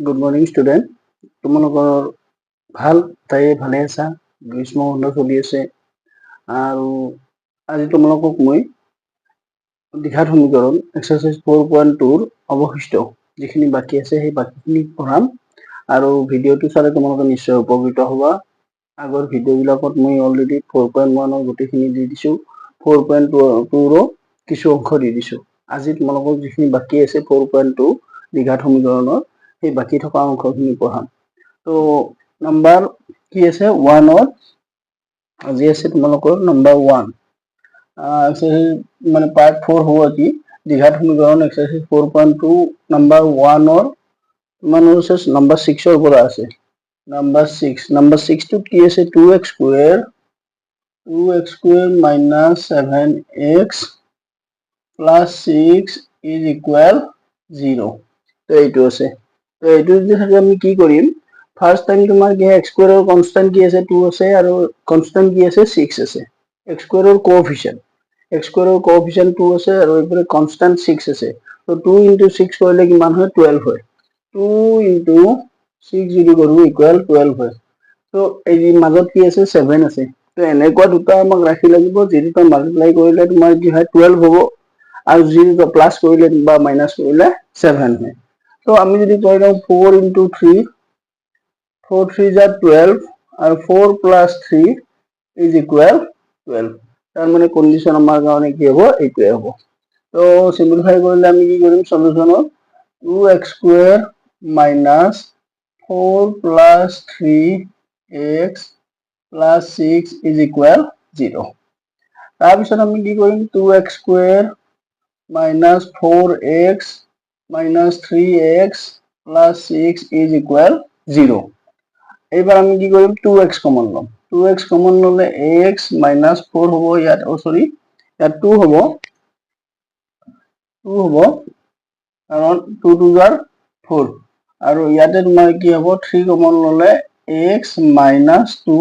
Good morning student. তোমালোকৰ ভাল তাই ভালে আছা? গ্ৰীষ্ম বন্ধ চলি আছে আৰু আজি তোমালোকক মই দ্বিঘাত সমীকৰণ এক্সাৰচাইজ 4.2 অৱশিষ্ট যিখিনি বাকী আছে সেই বাকীখিনি পঢ়াম আৰু ভিডিঅ'টো চালে তোমালোকে নিশ্চয় উপকৃত হ'বা। আগৰ ভিডিঅ'বিলাকত মই অলৰেডি 4.1 গোটেইখিনি দি দিছোঁ, 4.2 কিছু অংশ দি দিছোঁ। আজি তোমালোকৰ যিখিনি বাকী আছে 4.2 দ্বিঘাত সমীকৰণৰ সেই বাকী থকা অংশখিনি পঢ়াম। তো নাম্বাৰ কি আছে 1ৰ আজি আছে তোমালোকৰ নাম্বাৰ 1 মানে পাৰ্ট 4 হ'ব আজি দ্বিঘাত সমীকৰণ এক্সাৰচাইজ 4.2 নাম্বাৰ 1ৰ তোমালোকৰ আছে নাম্বাৰ 6ৰ পৰা আছে। নাম্বাৰ 6টোত কি আছে 2x square minus 7x plus 6 is equal 0। তো এইটো আছে। তো এইটো যদি থাকে আমি কি কৰিম, ফাৰ্স্ট টাইম তোমাৰ কি x স্কয়াৰৰ কনস্ট্যান্ট কি আছে 2 আছে আৰু কনস্ট্যান্ট কি আছে 6 আছে। x স্কয়াৰৰ কোএফিচিয়েন্ট 2 আছে আৰু এইফালে কনস্ট্যান্ট 6 আছে। তো 2 * 6 কৰিলে কিমান হয় 12 হয়। 2 * 6 যদি কৰো ইকুৱেল 12 হয়। তো এই মাজত কি আছে 7 আছে। তো এনেকুৱা দুটা আমাক ৰাখি লাগিব যিটো মাল্টিপ্লাই কৰিলে তোমাৰ কি হয় 12 হ'ব আৰু যিটো প্লাস কৰিলে বা মাইনাস কৰিলে 7 হয়। তো আমি যদি কই দাও 4 * 3 4 3 = 12 আৰু 4 + 3 is equal 12। তার মানে কন্ডিশন আমার কারণে কি হবে এইটোই হবে। তো সিম্পলিফাই করলে আমি কি করিম সলিউশনত 2x square minus 4 plus 3x plus 6 is equal 0। তাৰপিছত আমি কি কৰিম 2x square minus 4x minus 3x plus 6 is equal 0। এইবাৰ আমি কি কৰিম 2x কমন লম। 2x কমন ললে x minus 4 হ'ব ইয়াত ইয়াত 2 হ'ব কাৰণ 2 2 jar 4 আৰু ইয়াতে তোমাৰ কি হ'ব 3 কমন ললে x minus 2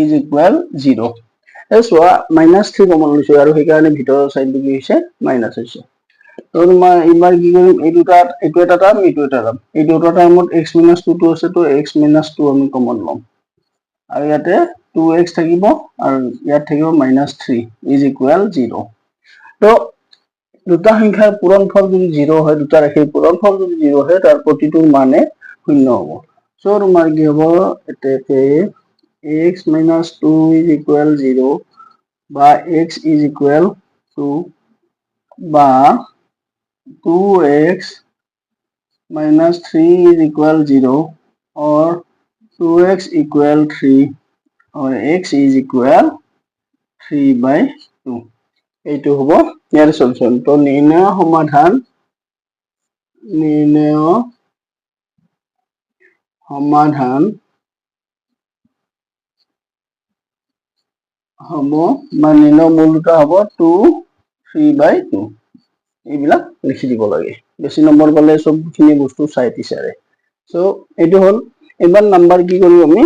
is equal 0। চোৱা -3 কমন লৈছো আৰু সেইকাৰণে ভিতৰৰ সাইডটো কি হৈছে মাইনাস হৈছে। তো তোমাৰ এইবাৰ কি কৰিম এই দুটাত এইটো এটা টাৰ্ম এইটো এটা টাৰ্ম এই দুটা টাৰ্মত x - 2 টো আছে তো x - 2 আমি কমন লম আৰু ইয়াতে 2x থাকিব আৰু ইয়াত থাকিব -3 is equal 0। তো দুটা সংখ্যাৰ পূৰণফল যদি 0 হয় দুটা ৰাশিৰ পূৰণফল যদি 0 হয় তাৰ প্ৰতিটোৰ মানে 0 হ'ব। সো তোমাৰ কি হ'ব এতে x - 2 is equal 0 বা x is equal to বা 2x minus 3 is equal 0 or 2x equal 3 or x is equal 3/2। এইটো হ'ব ইয়াৰ সলিউশন। তো নিৰ্ণয় সমাধান হ'ব মানে নিৰ্ণয় মূল দুটা হ'ব 2 3/2। এইবিলাক লিখি দিব লাগে। বেছি নম্বৰ পালে সবখিনি বস্তু চাই টিচাৰে। সো এইটো হল এবাৰ নাম্বাৰ কি কৰিম আমি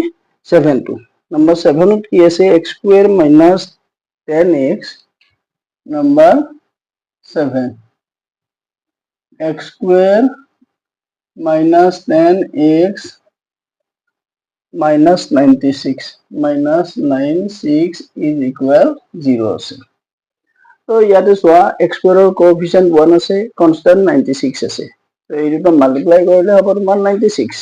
7 টো। নাম্বার 7 ত কি আছে x square minus 10x number 7 x square minus 10x minus 96 is equal 0 আছে। তো ইয়াতে চোৱা x স্কয়াৰৰ কোএফিচিয়েন্ট 1 আছে কনস্ট্যান্ট 96 আছে। তো এই দুটা মাল্টিপ্লাই কৰিলে হ'ব তোমাৰ 96।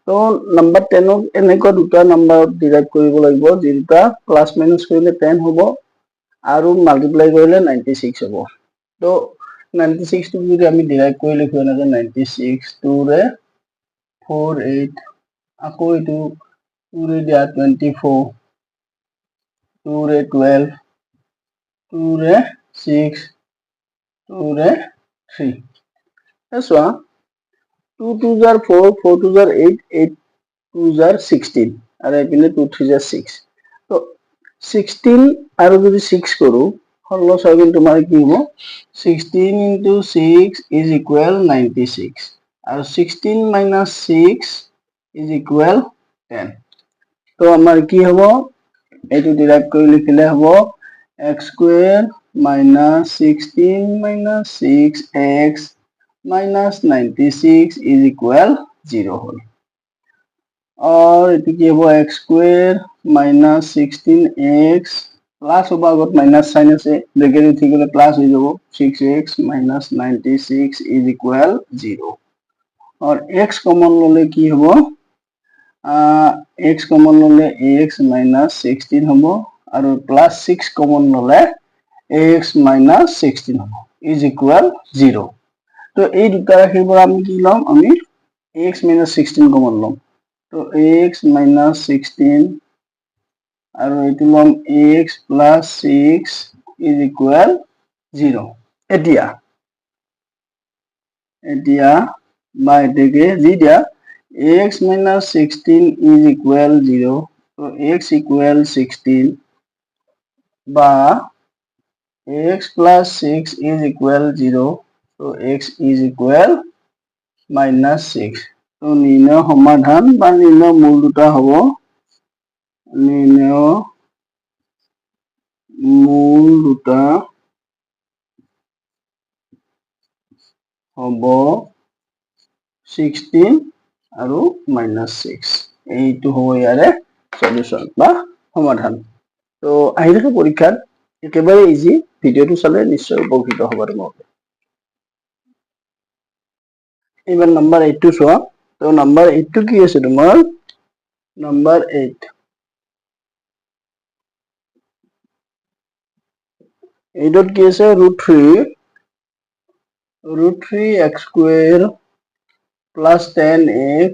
তো নাম্বাৰ 10 ক এনেকুৱা দুটা নাম্বাৰত ডিভাইড কৰিব লাগিব যি দুটা প্লাস মাইনাস কৰিলে 10 হ'ব আৰু মাল্টিপ্লাই কৰিলে 96 হ'ব। তো 96 টো যদি আমি ডিভাইড কৰি লিখো এনেকৈ 96 2 ৰে 4 8 আকৌ এইটো 2 ৰে দিয়া 24 2 ৰে 12 2 ৰে 6 2 ৰে 3। চোৱা 2 2 jar 4 4 2 jar 8 8 2 jar 16 আৰু এইপিনে 2 3 jar 6। তো 16 আৰু যদি 6 কৰো হল সবিন তোমাৰ কি হ'ব 16 * 6 is equal 96 আৰু 16 minus 6 is equal 10। তো আমাৰ কি হ'ব এইটো ডিভাইড কৰি লিখিলে হ'ব x square minus 16 minus 6x minus 96 is equal 0 হল और এটো কি হ'ব x square minus 16x plus হ'ব আগত মাইনাস সাইন আছে ব্রেকেট উঠি গলে প্লাস হৈ যাব 6x minus 96 is equal 0 और x कॉमन ললে কি হ'ব x कॉमन ললে ax minus 16 হ'ব আৰু প্লাস 6 कॉमन ললে ax minus 16 হ'ব is equal 0 তো এই দুটা ৰাখিৰ পৰা আমি কি লম আমি ax minus 16 कॉमन লম তো ax minus 16 আৰু এটো লম ax plus 6 is equal 0 এতিয়া বা এটাকে যি দিয়া ax minus 16 is equal 0 so x equal 16 বা x plus 6 is equal 0 so x is equal minus 6 so নির্ণয় সমাধান বা নির্ণয় মূল দুটা হ'ব নির্ণয় মূল দুটা হ'ব 16 আৰু minus 6 এইটো হ'ব ইয়াৰে সলিউশন বা সমাধান তো আহি থাকে পৰীক্ষাত একেবাৰে ইজি ভিডিওটো চালে নিশ্চয় উপকৃত হ'ব তোমালোকে এবাৰ নাম্বাৰ 8 টো চোৱা তো নাম্বাৰ 8 টো কি আছে তোমাৰ নাম্বার 8 এইটোত কি আছে root 3 x square plus 10x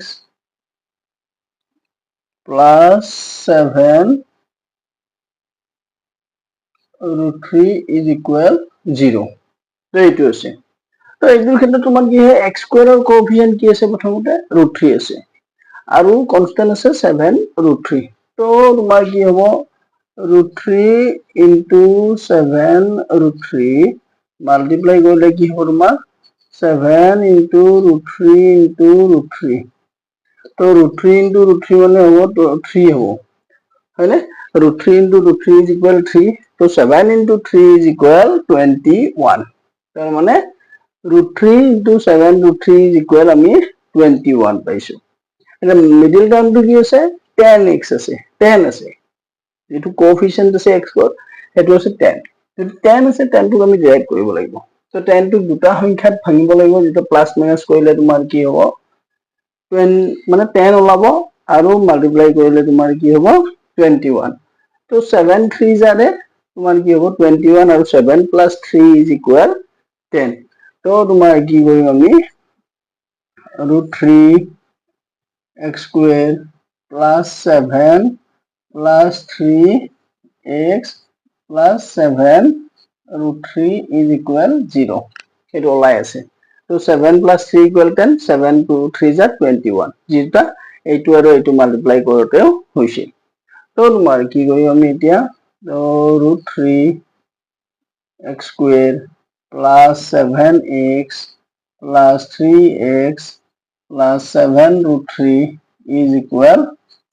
plus 7 root 3 is equal 0 তো এইটো আছে তো এইটোৰ ক্ষেত্ৰত তোমাৰ কি হয় x square ৰ কোএফিচিয়েন্ট কি আছে প্ৰথমতে root 3 আছে আৰু কনস্ট্যান্ট আছে 7 root 3 তো তোমাৰ কি হ'ব root 3 into 7 root 3 multiply কৰিলে কি হ'ব তোমাৰ 7 into root 3 into root 3 তো root 3 into root 3 মানে হ'ব 3 হ'ব হয়নে root 3 into root 3 is equal 3 তো 7 into 3 is equal 21 তাৰ মানে root 3 into 7 root 3 is equal আমি 21 পাইছো এটা মিডল টার্মটো কি আছে 10x আছে 10 আছে যেটো কোএফিচিয়েন্ট আছে x ৰ হেতু আছে 10 যদি 10 আছে 10 টোক আমি ডিভাইড কৰিব লাগিব তো 10 টোক দুটা সংখ্যাত ভাঙিব লাগিব যেটো প্লাস মাইনাস কৰিলে তোমাৰ কি হ'ব 10 মানে 10 ওলাব আৰু মাল্টিপ্লাই কৰিলে তোমাৰ কি হ'ব 21 তো 7 3 জাৰে তোমাৰ কি হ'ব 21 আৰু 7 plus 3 is equal 10 তো তোমাৰ কি কৰিম আমি root 3 x square plus 7 plus 3x plus 7 root 3 is equal 0 এটো ওলাই আছে তো 7 plus 3 equal 10 7 to 3 is 21 যেটা এইটো আৰু এইটো মাল্টিপ্লাই কৰোতেও হৈছে তো তোমাৰ কি কৰিম আমি এতিয়া তো root 3 x square plus 7x plus 3x plus 7 root 3 is equal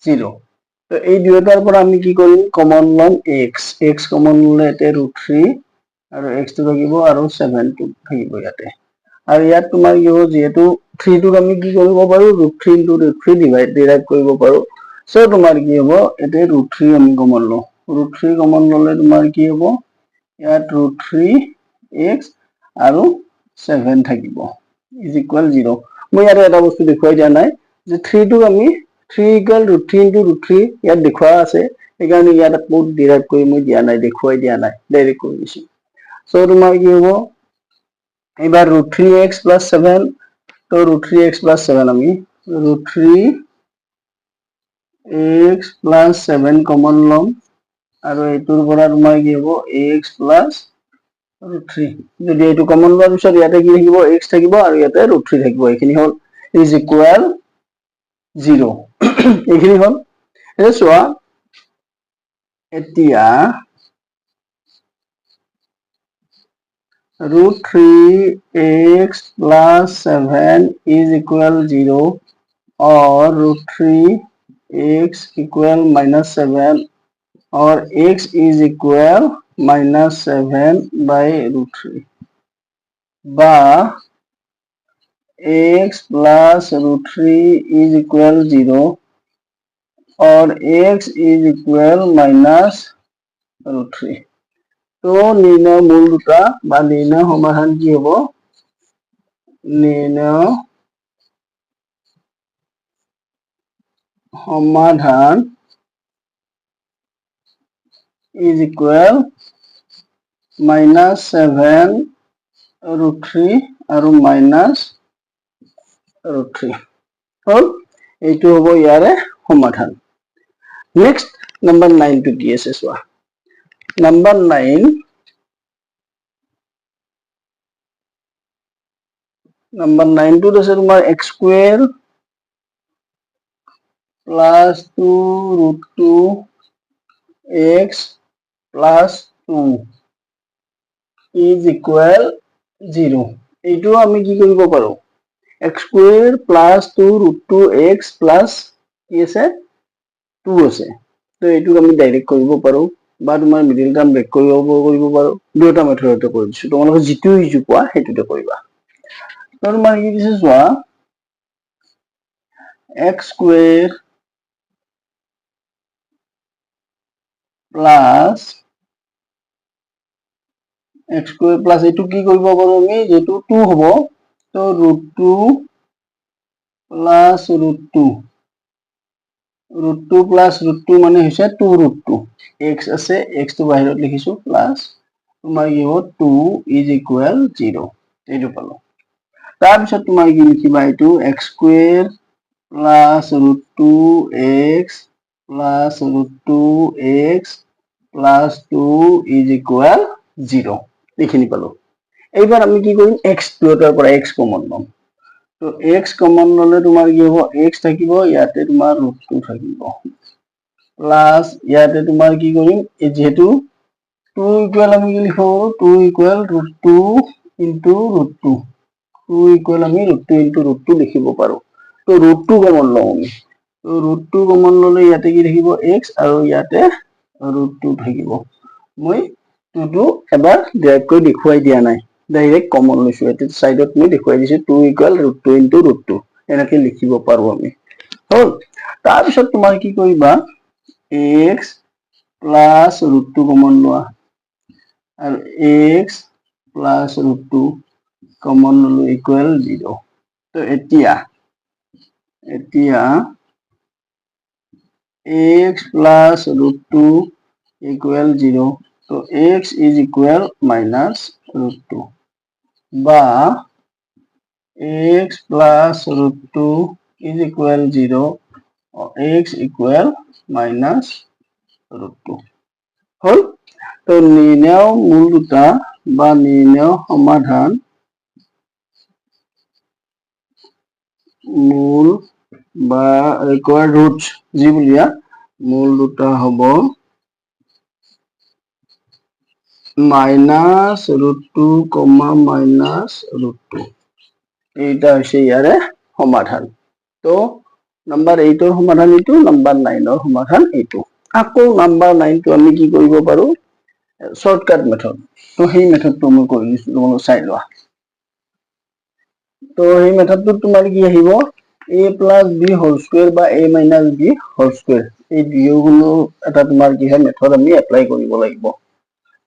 0 তো এই দুইটাৰ পৰা আমি কি কৰিম কমন লম x কমন ললে এতে root 3 আৰু x টো থাকিব আৰু 7 টো থাকিব ইয়াতে আৰু ইয়াত তোমাৰ কি হ'ব যেহেতু 3 টোক আমি কি কৰিব পাৰো root 3 into root 3 ডিভাইড কৰিব পাৰো সো তোমাৰ কি হ'ব এতে root 3 আমি কমন লওঁ root 3 কমন ললে তোমাৰ কি হ'ব ইয়াত root 3 x আৰু 7 থাকিব is equal 0 মই ইয়াত এটা বস্তু দেখুৱাই দিয়া নাই যে 3 টোক আমি 3 equal root 3 into root 3 ইয়াত দেখুৱা আছে সেইকাৰণে ইয়াত পুট ডিৰাইভ কৰি মই দিয়া নাই দেখুৱাই দিয়া নাই ডাইৰেক্ট কৰি দিছো সো তোমাৰ কি হ'ব এবাৰ root 3x plus 7 তো root 3x plus 7 আমি root 3x plus 7 কমন লম আৰু এইটোৰ পৰা তোমাৰ কি হ'ব ax plus root 3 যদি এইটো কমন লোৱাৰ পিছত ইয়াতে কি থাকিব x থাকিব আৰু ইয়াতে root 3 থাকিব এইখিনি হ'ল is equal 0 এইখিনি হ'ল এটা চোৱা এতিয়া root 3x plus 7 is equal 0 or root 3x equal minus 7 or x is equal minus 7 by root 3 বা x plus root 3 is equal 0 or x is equal minus root 3. তো নির্ণয় মূল দুটা বা নির্ণয় সমাধান কি হব? নির্ণয় সমাধান is equal minus 7 root 3 আৰু minus root 3 হল এইটো হব ইয়াৰে সমাধান নেক্সট নাম্বাৰ 9 টো কি আছে চোৱা নাম্বাৰ 9 টো আছে তোমাৰ x square plus 2 root 2 x plus 2 is equal 0 এইটো আমি কি কৰিব পাৰো x square plus 2 root 2 x plus কি আছে 2 আছে তো এইটো আমি ডাইৰেক্ট কৰিব পাৰো বা তোমাৰ মিডল টাৰ্ম ব্ৰেক কৰিব পাৰো দুটা মেথডতে কৰি দিছো তোমালোকে যিটো ইজি পোৱা হেতুতে কৰিবা তো তোমাৰ কি দিছে চোৱা x square plus x square plus এইটো কি কৰিব পাৰো আমি যেটো 2 হ'ব তো root 2 plus root 2 plus root 2 মানে হৈছে 2 root 2 x আছে x তো বাহিৰত লিখিছো plus তোমাৰ কি হ'ব 2 is equal 0 এইটো পালো তাৰ পিছত তোমাৰ কি লিখিবা এইটো x square plus root 2x plus root 2x plus 2 is equal 0 এইখিনি পালো এইবাৰ আমি কি কৰিম x দুটাৰ পৰা x কমন লম তো x কমন ললে তোমাৰ কি হ'ব x থাকিব ইয়াতে তোমাৰ root 2 থাকিব প্লাস ইয়াতে তোমাৰ কি কৰিম যেহেতু 2 ইকুয়াল আমি কি লিখো 2 equal root 2 into root 2 2 equal আমি root 2 into root 2 লিখিব পাৰো তো root 2 কমন লওঁ আমি তো root 2 কমন ললে ইয়াতে কি থাকিব x আৰু ইয়াতে root 2 থাকিব মই 2 টো এবাৰ ডাইৰেক্ট কৰি দেখুৱাই দিয়া নাই ডাইৰেক্ট কমন লৈছো এটো সাইডত মই দেখুৱাই দিছো 2 ইকুয়াল root 2 into root 2 এনেকৈ লিখিব পাৰো আমি হল তাৰ পিছত তোমাৰ কি কৰিবা x plus root 2 কমন লোৱা আৰু x plus root 2 কমন ললো ইকুয়াল 0 তো এতিয়া x plus root 2 equal 0 তো x is equal minus root 2 বা x plus root 2 is equal 0 or x equal minus root 2 হল তো নির্ণয় মূল দুটা বা নির্ণয় সমাধান মূল বা রিকোয়ার্ড রুটস জি বুলিয়া মূল দুটা হব minus root 2 minus root 2 এইটা হইছে ইয়ারে সমাধান তো নাম্বার 8 এর সমাধান এইটো নাম্বার 9 এর সমাধান এইটো আকৌ নাম্বার 9 টো আমি কি কৰিব পাৰো শৰ্টকাট মেথড তো সেই মেথডটো মই কৰি দিছো তোমালোক চাই লোৱা তো এই মেথডটো তোমাৰ কি আহিব a plus b whole square বা a minus b whole square এই দুয়োগুলো এটা তোমাৰ কি হয় মেথড আমি এপ্লাই কৰিব লাগিব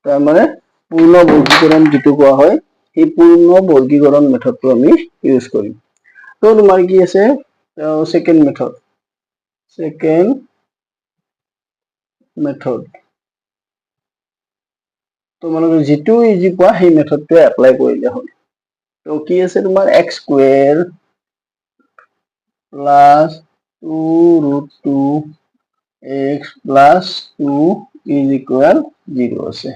তাৰ মানে পূৰ্ণ বৰ্গীকৰণ যেটো কোৱা হয় এই পূৰ্ণ বৰ্গীকৰণ মেথডটো আমি ইউজ কৰিম তো তোমাৰ কি আছে সেকেন্ড মেথড তোমালোকে যেটো ইজি পোৱা সেই মেথডটো এপ্লাই কৰিলে হ'ল তো কি আছে তোমাৰ x square plus 2 root 2 x plus 2 is equal 0 আছে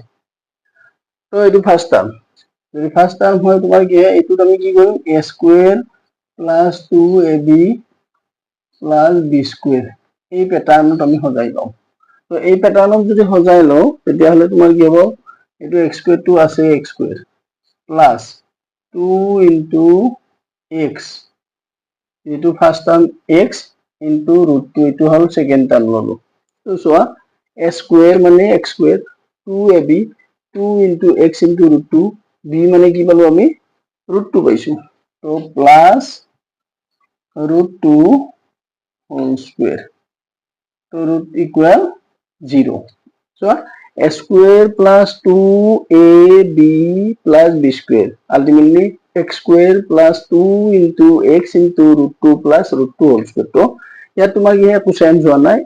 তো এটো ফার্স্ট টার্ম যদি ফার্স্ট টার্ম হয় তোমার কি এটো আমি কি কৰিম a square plus 2ab plus b square এই প্যাটার্নত আমি সজাই লওঁ তো এই প্যাটার্নত যদি সজাই লওঁ তেতিয়া হলে তোমাৰ কি হ'ব এটো x square টো আছে x square plus 2 into x এটো first term x into root 2 এটো হল সেকেন্ড টার্ম ললো তো সোয়া a square মানে x square 2ab 2 into x into root 2 b মানে কি পালো আমি root 2 পাইছো तो प्लस √2 होल स्क्वायर तो root equal 0 so a square plus 2ab plus b square ultimately x square plus 2 into x into √2 plus √2 whole square तो ইয়াত তোমাক ইয়া কো চেঞ্জ হোৱা নাই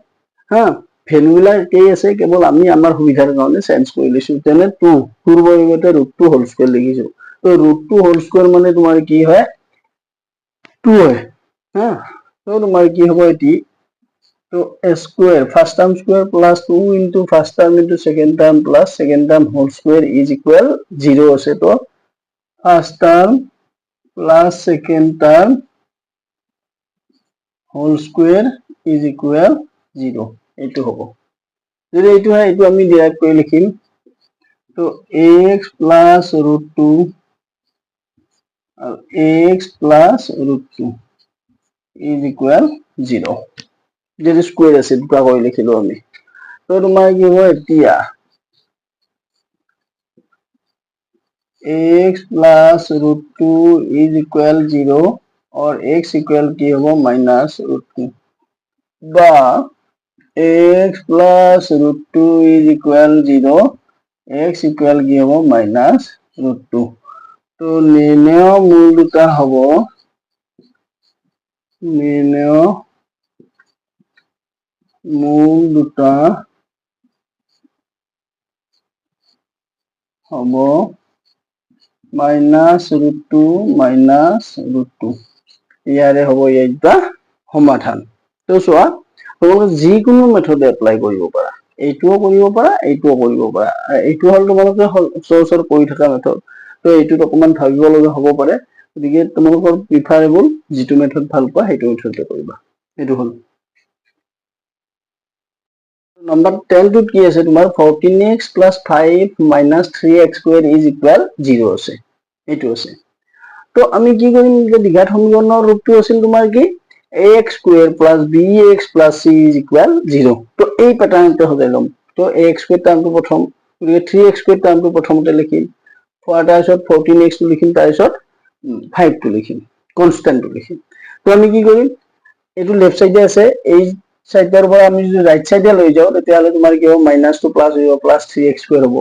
হা ভ্যালুবিলাক একেই আছে কেৱল আমি আমাৰ সুবিধাৰ কাৰণে চেঞ্জ কৰি লৈছো তেনে 2 2 পৰিৱৰ্তে √2 whole square লিখিছো তো √2 whole square মানে তোমাৰ কি হয় 2 হয় হা তো তোমাৰ কি হ'ব এটি तो a square first term square plus 2 into first term into second term plus second term whole square is equal 0 আছে তো first term plus second term whole square is equal 0 এইটো হ'ব যদি এইটো হয় এইটো আমি ডিৰাইভ কৰি লিখিম তো x plus √2 আৰু x plus √2 is equal 0 যেটো স্কয়াৰ আছে দুটা কৰি লিখিলো আমি তো তোমাৰ কি হ'ব এতিয়া x plus √2 is equal 0 और x equal की होगा minus √2 বা x plus √2 is equal 0 x equal की होगा minus √2 तो निर्णय मूल दुटा होगा निर्णय मूल दुटा होगा minus √2 minus √2 ইয়াৰে হ'ব এইটা সমাধান তো সোৱা তোমালোকে যিকোনো মেথড এপ্লাই কৰিব পাৰা এইটোও কৰিব পাৰা এইটোও কৰিব পাৰা এইটো হল তোমালোকে সচৰ কৰি থকা মেথড তো এইটো অকমান ভাবিব লগা হ'ব পাৰে গতিকে তোমালোকৰ প্ৰিফাৰেবল যিটো মেথড ভাল পোৱা সেইটো মেথডে কৰিবা এইটো হল নাম্বাৰ 10 টুত কি আছে তোমাৰ 14x + 5 - 3x square is equal 0 আছে এইটো আছে তো আমি কি কৰিম যে দ্বিঘাত সমীকৰণৰ ৰূপটো আছিল তোমাৰ কি ax square + bx + c is equal 0 তো এই প্যাটাৰ্নটো হৈ গ'ল তো ax স্কয়াৰ টাৰ্মটো প্ৰথম গতিকে 3x স্কয়াৰ টাৰ্মটো প্ৰথমতে লিখিম তাৰপিছত 14x টো লিখিম তাৰপিছত 5 টো লিখিম কনস্ট্যান্টটো লিখিম তো আমি কি কৰিম এইটো লেফট সাইডে আছে এই সাইডৰ পৰা আমি যদি ৰাইট সাইডে লৈ যাও তেতিয়াহলে তোমাৰ কি হ'ব মাইনাস টু প্লাস হৈ প্লাস 3x স্কয়াৰ হ'ব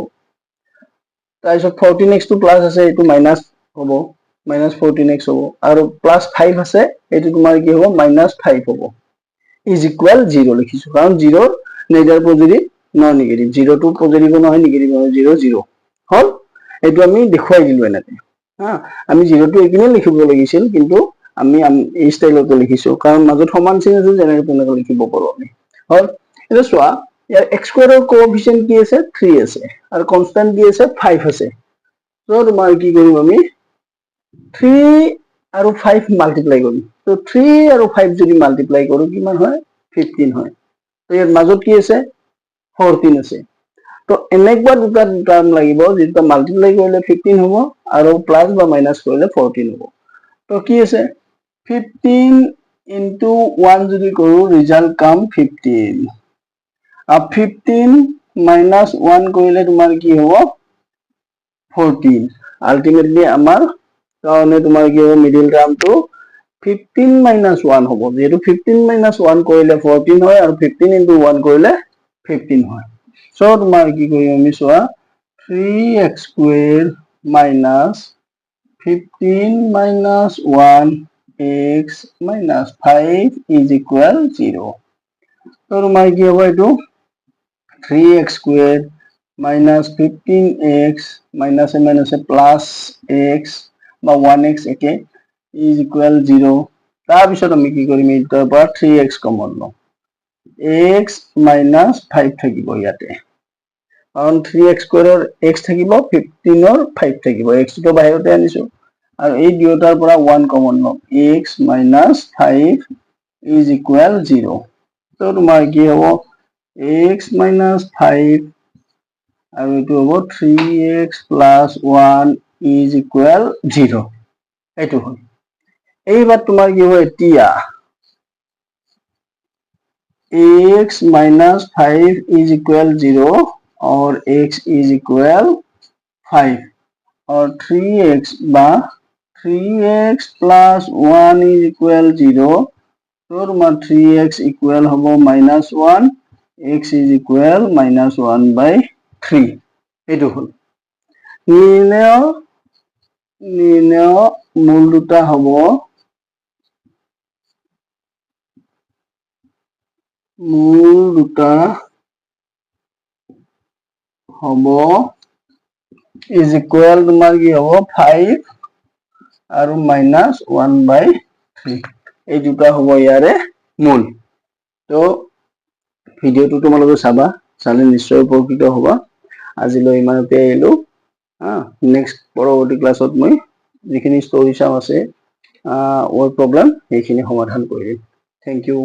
তাৰপিছত 14x টো প্লাস আছে এইটো মাইনাস হ'ব মাইনাস 14x হ'ব আৰু প্লাস 5 আছে এইটো তোমাৰ কি হ'ব মাইনাস 5 হ'ব ইজ ইকুয়াল 0 লিখিছো কাৰণ 0 নেইদাৰ পজিটিভ নন নেগেটিভ 0 টু পজিটিভ নহয় নেগেটিভ নহয় 0 0 হল এইটো আমি দেখুৱাই দিলো এনেতে হা আমি 0 টু একিনে লিখিব লাগিছিল কিন্তু আমি এই স্টাইলতে লিখিছো কাৰণ মাজত সমান চিন আছে যেনেকৈ তেনেকৈ লিখিব পাৰো আমি হল এটা সোৱা ইয়াৰ x স্কয়াৰৰ কোএফিচিয়েন্ট কি আছে 3 আছে আৰু কনস্ট্যান্ট কি আছে 5 আছে তো তোমাৰ কি কৰিম আমি 3 আৰু 5 মাল্টিপ্লাই কৰিম তো 3 আৰু 5 যদি মাল্টিপ্লাই কৰো কিমান হয় 15 হয় তো ইয়াৰ মাজত কি আছে 14 আছে তো এনেকুৱা দুটা টাৰ্ম লাগিব যেটা মাল্টিপ্লাই কৰিলে 15 হ'ব আৰু প্লাস বা মাইনাস কৰিলে 14 হ'ব তো কি আছে 15 into 1 যদি কৰো ৰিজাল্ট কাম 15 अब 15 minus 1 কৰিলে তোমাৰ কি হ'ব 14 আলটিমেটলি আমাৰ কাৰণে তোমাৰ কি হ'ব মিডল টাৰ্মটো 15 minus 1 হ'ব যেটো 15 minus 1 কৰিলে 14 হয় আৰু 15 into 1 কৰিলে 15 হয় সো তোমাৰ কি কৰিম আমি সোৱা 3x square minus 15 minus 1 x minus 5 is equal 0 তো তোমাৰ কি হ'ব এইটো 3x square minus 15x minus a minus a plus x বা 1x একে is equal 0 তাৰ পিছত আমি কি কৰিম এইটাৰ পৰা 3x কমন লম x minus 5 থাকিব ইয়াতে কাৰণ 3x square x থাকিব 15 ৰ 5 থাকিব x টো বাহিৰতে আনিছো আৰু এই দুটাৰ পৰা 1 কমন লম x minus 5 is equal 0 তো তোমাৰ কি হ'ব x minus 5 আৰু এটো হ'ব 3x plus 1 is equal 0 এটো হ'ল এইবাৰ তোমাৰ কি হ'ব এতিয়া x minus 5 is equal 0 और x is equal 5 और 3x बा 3x plus 1 is equal 0. So তোমাৰ 3x equal হ'ব minus 1, x is equal minus 1 by 3. এইটো হ'ল নিৰ্ণয় মূল দুটা হ'ব is equal তোমাৰ কি হ'ব 5 আৰু minus 1 by 3. এই দুটা হ'ব ইয়াৰে মূল। তো ভিডিওটো তোমালোকে চাবা, চালে নিশ্চয় উপকৃত হ'বা। আজিলৈ ইমানতে এৰিলো। নেক্সট পৰৱৰ্তী ক্লাছত মই যিখিনি ষ্টৰি চাম আছে ৱৰ্ড প্ৰব্লেম সেইখিনি সমাধান কৰিম। Thank U.